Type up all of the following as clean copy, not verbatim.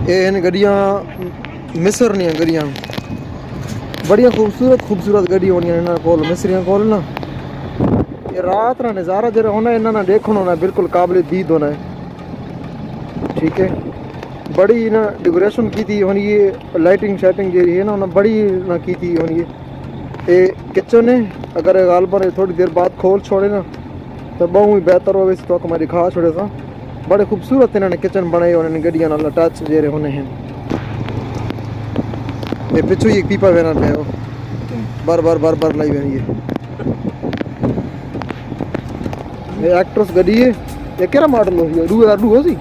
ये इन गड्डियां मिस्र नहीं गड्डियां बड़िया खूबसूरत गड्डी होनी इन्होंने कोल मिस्रियों कोल ना। ये रात ना नज़ारा जो होना इन्होंने देखना होना बिल्कुल काबिल दीद होना है। ठीक है, बड़ी ना डेकोरेशन की थी होनी ये लाइटिंग शाइटिंग जी है ना उन्हें बड़ी ना की थी होनी ये किचन है। अगर गालबन थोड़ी देर बाद खोल छोड़े ना तो बहुत ही बेहतर हो तो मैं दिखा छोड़े सा। बड़े खूबसूरत इन्होंने किचन बनाए उन्होंने गड्डियां नाल अटैच जेरे होने हैं। ये पिछू ही एक पीपा वेना पे हो बार लाई वेनी ये एक्ट्रोस गड्डी है। ये केरा मॉडल हो ये 2002 हो सी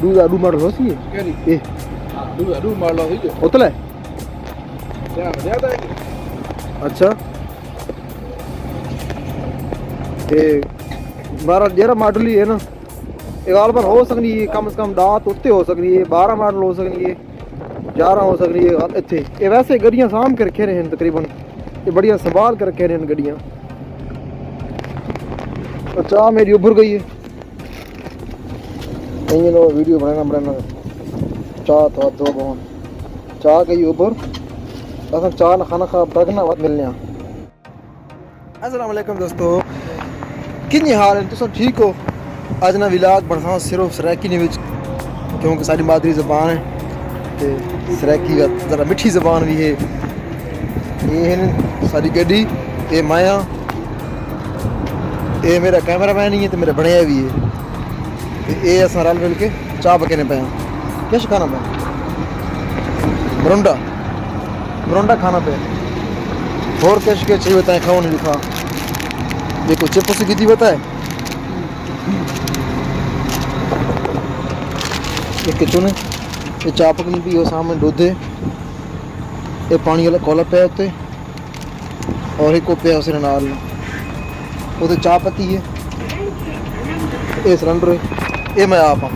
2002 मॉडल हो सी ये ए 2002 मॉडल हो जो उतला है ज्यादा है। अच्छा ये 12 13 मॉडल ही है ना। ये गालबन हो सकती है कम से कम दात उत्ते हो सकती है 12 मॉडल हो सकती है 11 हो सकती है इतने। ये वैसे गड्डियां साम के रखे रहे हैं तकरीबन ये बढ़िया संभाल कर रखे रहे हैं गड्डियां। चाह मेरी उभर गई है लो वीडियो बनाना चाह तो दो बहुत चाह गई उभर अस चाह ना खाना खा बगना बात मिलने। अस्सलाम वालेकुम दोस्तों किन्नी हाल है तुम ठीक हो। अज ना विलाग बढ़ा सिर्फ सराकी ने क्योंकि सारी मादरी जबान है तो सराकी ज़रा मिठी जबान भी है। ये सारी गड्डी ये माया ये मेरा कैमरा मैन ही है तो मेरा बनाया भी है। ये अस रल मिल के चाह पकने पे किश खाना पे मरुंडा खाना पे और किश के चाहिए बताए खाओ नहीं दिखा देखो चिप्स की थी बताए। ये किचन है ये चाह पकनी भी वो सामने दूध है ये पानी वाला कौला पे उत्ते और एक पे उस नाल वो चाह पत्ती है ये सिलेंडर है ये मैं आप हाँ